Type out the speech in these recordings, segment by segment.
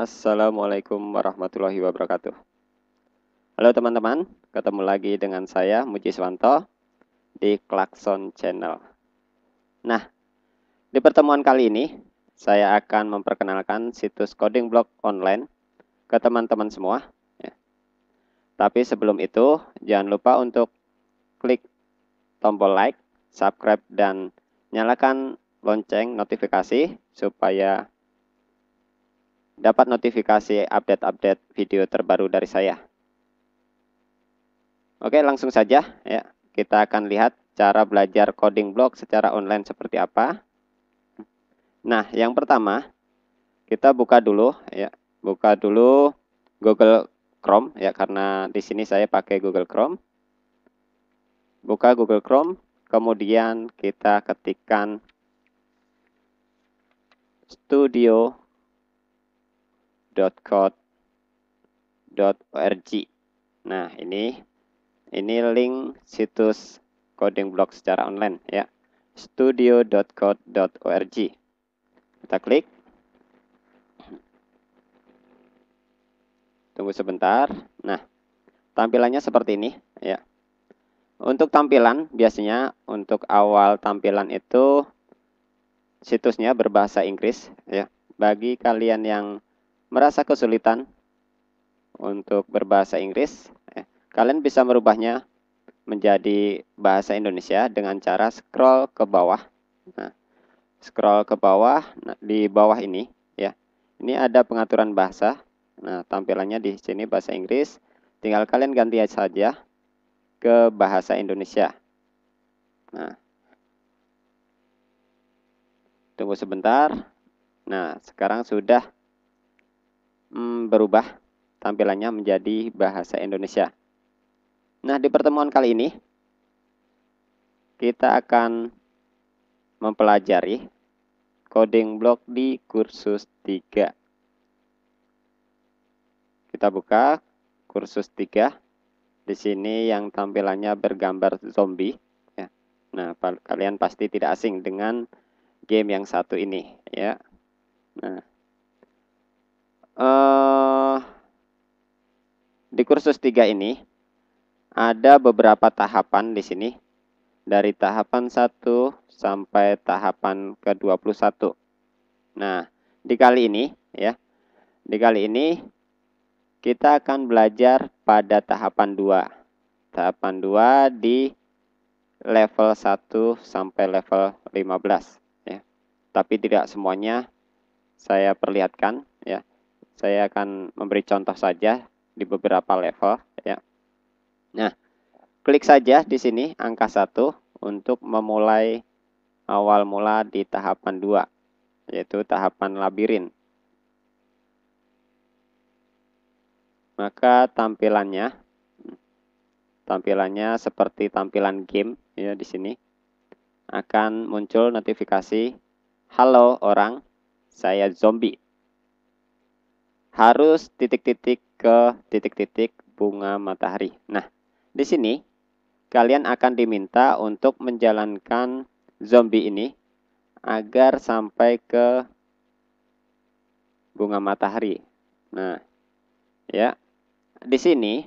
Assalamualaikum warahmatullahi wabarakatuh. Halo teman-teman, ketemu lagi dengan saya Muji Swanto di Klakson Channel. Nah, di pertemuan kali ini saya akan memperkenalkan situs coding blog online ke teman-teman semua. Ya. Tapi sebelum itu, jangan lupa untuk klik tombol like, subscribe, dan nyalakan lonceng notifikasi supaya dapat notifikasi update-update video terbaru dari saya. Oke, langsung saja ya. Kita akan lihat cara belajar coding block secara online seperti apa. Nah, yang pertama, kita buka dulu ya. Buka dulu Google Chrome ya, karena di sini saya pakai Google Chrome. Buka Google Chrome, kemudian kita ketikkan studio.code.org. Nah, ini link situs coding block secara online ya. studio.code.org. Kita klik. Tunggu sebentar. Nah, tampilannya seperti ini ya. Untuk tampilan biasanya untuk awal tampilan itu situsnya berbahasa Inggris ya. Bagi kalian yang merasa kesulitan untuk berbahasa Inggris, kalian bisa merubahnya menjadi bahasa Indonesia dengan cara scroll ke bawah. Nah, scroll ke bawah, nah, di bawah ini ya. Ini ada pengaturan bahasa. Nah, tampilannya di sini bahasa Inggris. Tinggal kalian ganti saja ke bahasa Indonesia. Nah, tunggu sebentar. Nah, sekarang sudah berubah tampilannya menjadi bahasa Indonesia. Nah, di pertemuan kali ini kita akan mempelajari coding block di kursus 3. Kita buka kursus 3. Di sini yang tampilannya bergambar zombie ya. Nah, kalian pasti tidak asing dengan game yang satu ini ya. Nah, di kursus 3 ini ada beberapa tahapan di sini. Dari tahapan 1 sampai tahapan ke-21. Nah, di kali ini ya. Di kali ini kita akan belajar pada tahapan 2. Tahapan 2 di level 1 sampai level 15 ya. Tapi tidak semuanya saya perlihatkan ya. Saya akan memberi contoh saja di beberapa level ya. Nah, klik saja di sini angka 1 untuk memulai awal mula di tahapan 2, yaitu tahapan labirin. Maka tampilannya seperti tampilan game ya di sini. Akan muncul notifikasi, "Halo orang, saya zombie. Harus titik-titik ke titik-titik bunga matahari." Nah, di sini kalian akan diminta untuk menjalankan zombie ini agar sampai ke bunga matahari. Nah, ya. Di sini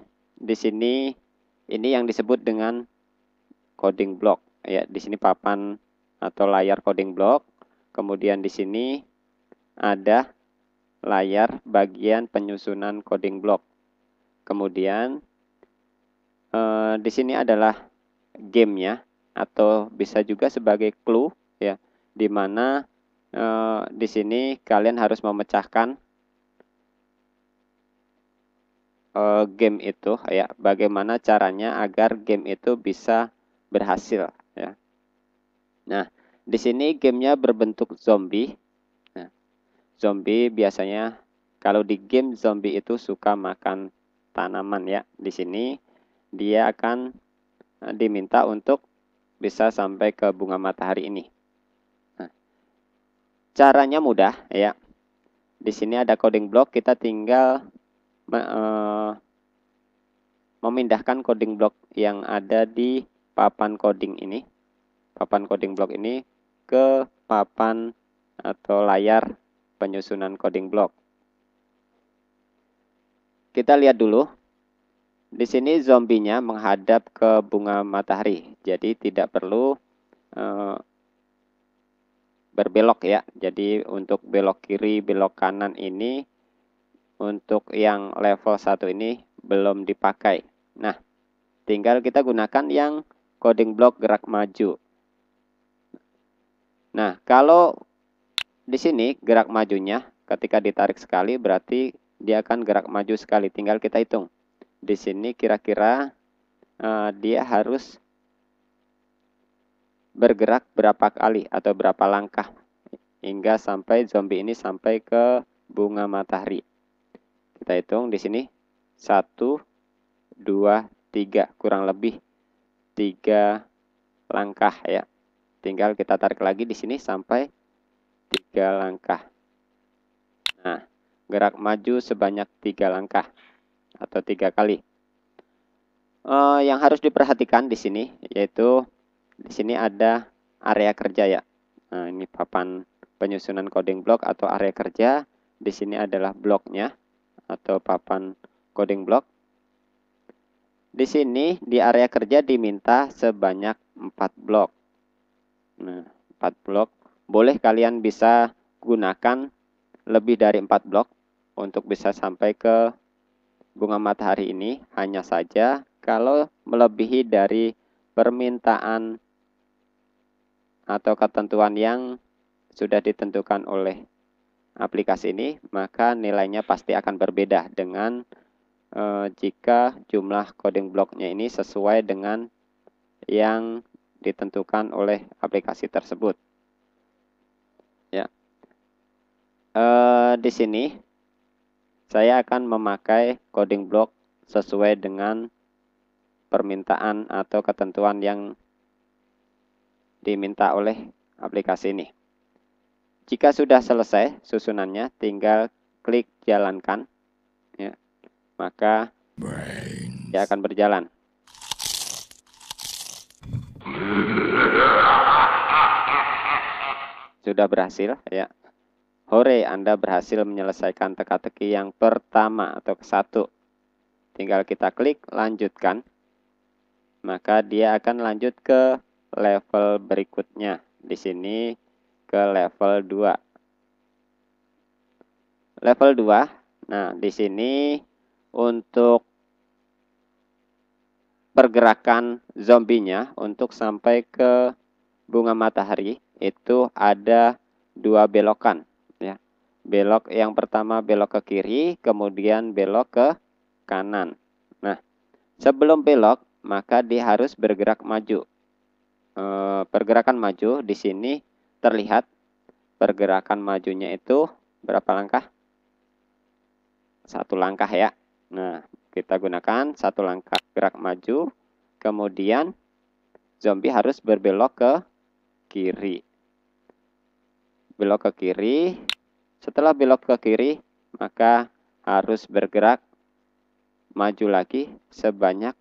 ini yang disebut dengan coding block ya. Di sini papan atau layar coding block. Kemudian di sini ada layar bagian penyusunan coding block. Kemudian di sini adalah gamenya atau bisa juga sebagai clue ya, di mana di sini kalian harus memecahkan game itu ya, bagaimana caranya agar game itu bisa berhasil ya. Nah, di sini gamenya berbentuk zombie. Nah, zombie biasanya kalau di game zombie itu suka makan tanaman ya. Di sini dia akan diminta untuk bisa sampai ke bunga matahari ini. Nah, caranya mudah ya. Di sini ada coding block, kita tinggal memindahkan coding block yang ada di papan coding ini. Papan coding block ini ke papan atau layar penyusunan coding block. kita lihat dulu. Di sini zombinya menghadap ke bunga matahari, jadi tidak perlu berbelok ya. Jadi untuk belok kiri, belok kanan ini untuk yang level 1 ini belum dipakai. Nah, tinggal kita gunakan yang coding block gerak maju. Nah, kalau di sini gerak majunya ketika ditarik sekali berarti dia akan gerak maju sekali. Tinggal kita hitung. Di sini kira-kira dia harus bergerak berapa kali atau berapa langkah hingga sampai zombie ini sampai ke bunga matahari. Kita hitung di sini 1, 2, 3, kurang lebih 3 langkah ya. Tinggal kita tarik lagi di sini sampai 3 langkah. Nah, gerak maju sebanyak 3 langkah atau 3 kali. Yang harus diperhatikan di sini yaitu di sini ada area kerja ya. Nah, ini papan penyusunan coding block atau area kerja. Di sini adalah bloknya atau papan coding block. Di sini di area kerja diminta sebanyak 4 blok. Nah, 4 blok. Boleh kalian bisa gunakan lebih dari 4 blok untuk bisa sampai ke bunga matahari ini. Hanya saja kalau melebihi dari permintaan atau ketentuan yang sudah ditentukan oleh aplikasi ini, maka nilainya pasti akan berbeda dengan jika jumlah coding blocknya ini sesuai dengan yang ditentukan oleh aplikasi tersebut. Ya, di sini saya akan memakai coding block sesuai dengan permintaan atau ketentuan yang diminta oleh aplikasi ini. Jika sudah selesai susunannya, tinggal klik jalankan, ya, maka dia akan berjalan. Sudah berhasil, ya. Hore, Anda berhasil menyelesaikan teka-teki yang pertama atau ke-1. Tinggal kita klik lanjutkan, maka dia akan lanjut ke level berikutnya. Di sini ke level 2. Level 2. Nah, di sini untuk pergerakan zombinya untuk sampai ke bunga matahari itu ada 2 belokan ya. Belok yang pertama belok ke kiri, kemudian belok ke kanan. Nah, sebelum belok maka dia harus bergerak maju. Pergerakan maju di sini terlihat pergerakan majunya itu berapa langkah? 1 langkah ya. Nah, kita gunakan 1 langkah gerak maju, kemudian zombie harus berbelok ke kiri. Belok ke kiri. Setelah belok ke kiri, maka harus bergerak maju lagi sebanyak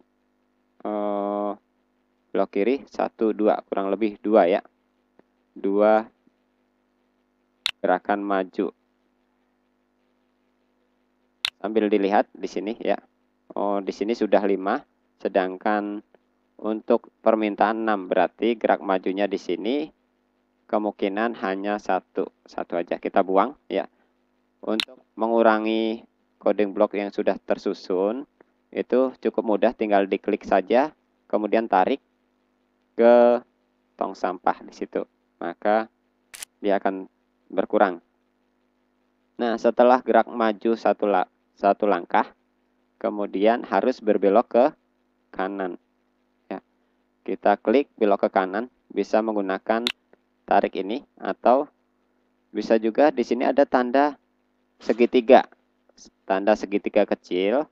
belok kiri 1, 2, kurang lebih 2 ya. 2 gerakan maju. Sambil dilihat di sini ya. Oh, di sini sudah 5, sedangkan untuk permintaan 6, berarti gerak majunya di sini kemungkinan hanya 1 aja. Kita buang ya. Untuk mengurangi coding block yang sudah tersusun, itu cukup mudah, tinggal diklik saja, kemudian tarik ke tong sampah di situ. Maka dia akan berkurang. Nah, setelah gerak maju 1 langkah, kemudian harus berbelok ke kanan. Ya. Kita klik belok ke kanan, bisa menggunakan tarik ini atau bisa juga di sini ada tanda segitiga. Tanda segitiga kecil.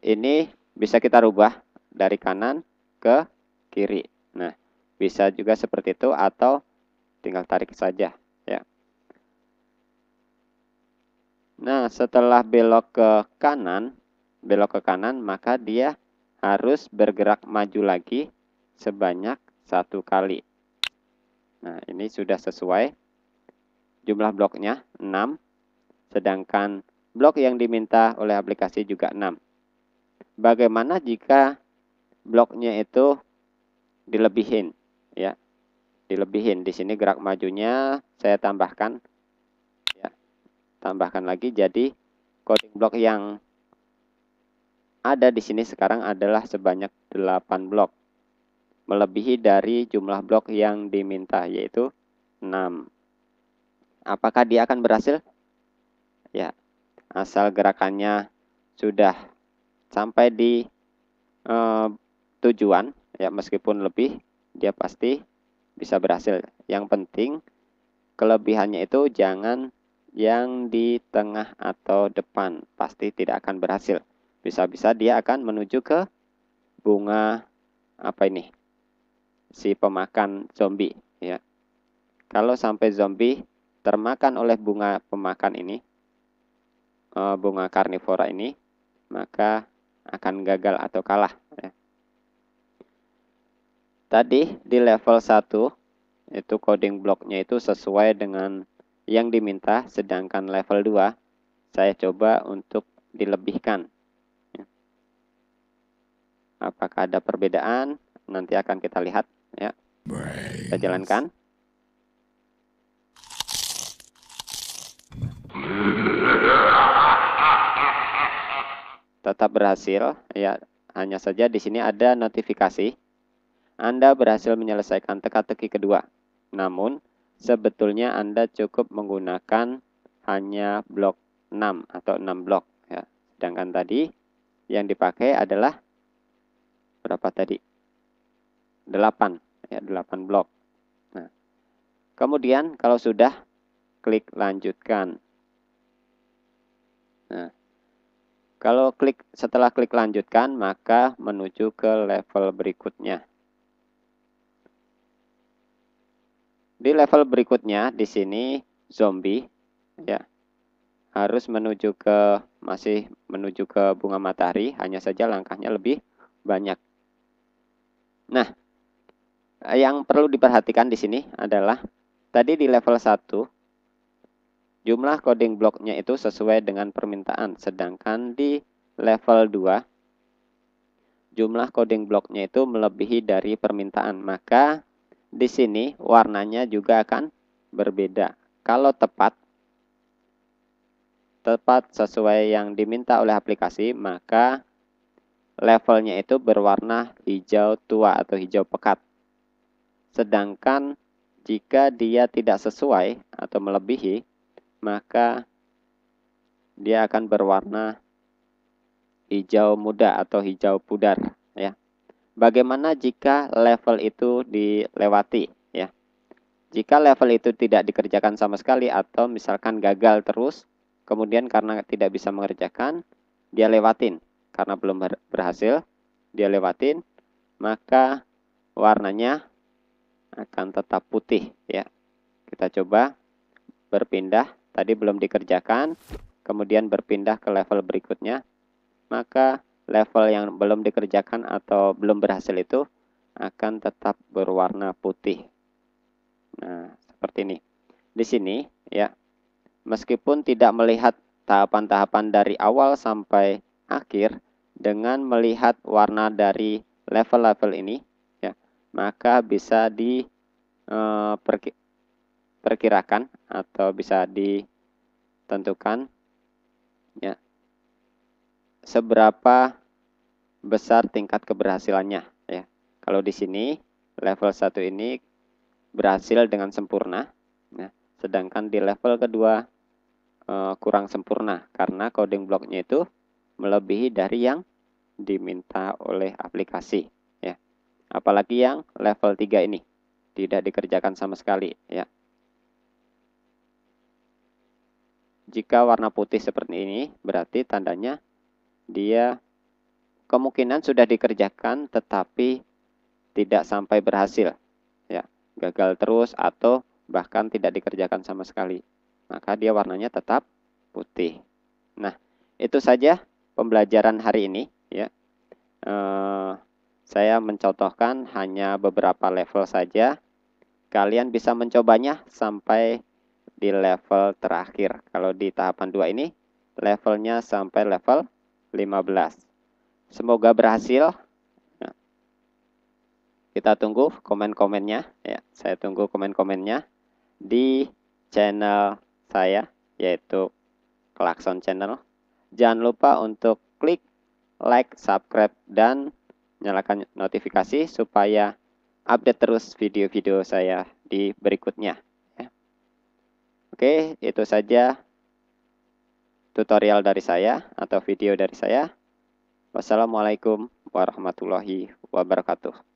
Ini bisa kita rubah dari kanan ke kiri. Nah, bisa juga seperti itu atau tinggal tarik saja ya. Nah, setelah belok ke kanan, maka dia harus bergerak maju lagi sebanyak 1 kali. Nah, ini sudah sesuai. Jumlah bloknya 6, sedangkan blok yang diminta oleh aplikasi juga 6. Bagaimana jika bloknya itu dilebihin, ya? Dilebihin. Di sini gerak majunya saya tambahkan, ya. Tambahkan lagi, jadi coding blok yang ada di sini sekarang adalah sebanyak 8 blok. Melebihi dari jumlah blok yang diminta, yaitu 6. Apakah dia akan berhasil? Ya, asal gerakannya sudah sampai di tujuan, ya, meskipun lebih, dia pasti bisa berhasil. Yang penting kelebihannya itu jangan yang di tengah atau depan, pasti tidak akan berhasil. Bisa-bisa dia akan menuju ke bunga apa ini, si pemakan zombie, ya. Kalau sampai zombie termakan oleh bunga pemakan ini, bunga karnivora ini, maka akan gagal atau kalah, ya. Tadi di level 1 itu coding bloknya itu sesuai dengan yang diminta, sedangkan level 2 saya coba untuk dilebihkan. Apakah ada perbedaan? Nanti akan kita lihat, ya. Kita jalankan. Tetap berhasil, ya. Hanya saja di sini ada notifikasi Anda berhasil menyelesaikan teka-teki kedua. Namun sebetulnya Anda cukup menggunakan hanya blok 6 atau 6 blok, ya. Sedangkan tadi yang dipakai adalah berapa tadi? 8, ya, 8 blok. Nah, kemudian kalau sudah, klik lanjutkan. Nah, kalau setelah klik lanjutkan, maka menuju ke level berikutnya. Di level berikutnya di sini zombie, ya, harus masih menuju ke bunga matahari, hanya saja langkahnya lebih banyak. Nah, yang perlu diperhatikan di sini adalah tadi di level 1 jumlah coding bloknya itu sesuai dengan permintaan, sedangkan di level 2 jumlah coding bloknya itu melebihi dari permintaan, maka di sini warnanya juga akan berbeda. Kalau tepat sesuai yang diminta oleh aplikasi, maka levelnya itu berwarna hijau tua atau hijau pekat. Sedangkan jika dia tidak sesuai atau melebihi, maka dia akan berwarna hijau muda atau hijau pudar, ya. Bagaimana jika level itu dilewati, ya? Jika level itu tidak dikerjakan sama sekali atau misalkan gagal terus, kemudian karena tidak bisa mengerjakan, dia lewatin. Karena belum berhasil, dia lewatin, maka warnanya akan tetap putih, ya. Kita coba berpindah, tadi belum dikerjakan, kemudian berpindah ke level berikutnya, maka level yang belum dikerjakan atau belum berhasil itu akan tetap berwarna putih. Nah, seperti ini. Di sini, ya, meskipun tidak melihat tahapan-tahapan dari awal sampai akhir, dengan melihat warna dari level-level ini, ya, maka bisa diperkirakan atau bisa ditentukan, ya, seberapa besar tingkat keberhasilannya, ya. Kalau di sini level 1 ini berhasil dengan sempurna, ya, sedangkan di level kedua kurang sempurna karena coding bloknya itu melebihi dari yang diminta oleh aplikasi, ya. Apalagi yang level 3 ini tidak dikerjakan sama sekali, ya. Jika warna putih seperti ini berarti tandanya dia kemungkinan sudah dikerjakan tetapi tidak sampai berhasil, ya. Gagal terus atau bahkan tidak dikerjakan sama sekali. Maka dia warnanya tetap putih. Nah, itu saja pembelajaran hari ini, ya. Saya mencontohkan hanya beberapa level saja. Kalian bisa mencobanya sampai di level terakhir. Kalau di tahapan 2 ini levelnya sampai level 15. Semoga berhasil. Nah, kita tunggu komen-komennya ya. Saya tunggu komen-komennya di channel saya, yaitu Klakson Channel. Jangan lupa untuk klik like, subscribe, dan nyalakan notifikasi supaya update terus video-video saya di berikutnya. Ya. Oke, itu saja tutorial dari saya atau video dari saya. Wassalamualaikum warahmatullahi wabarakatuh.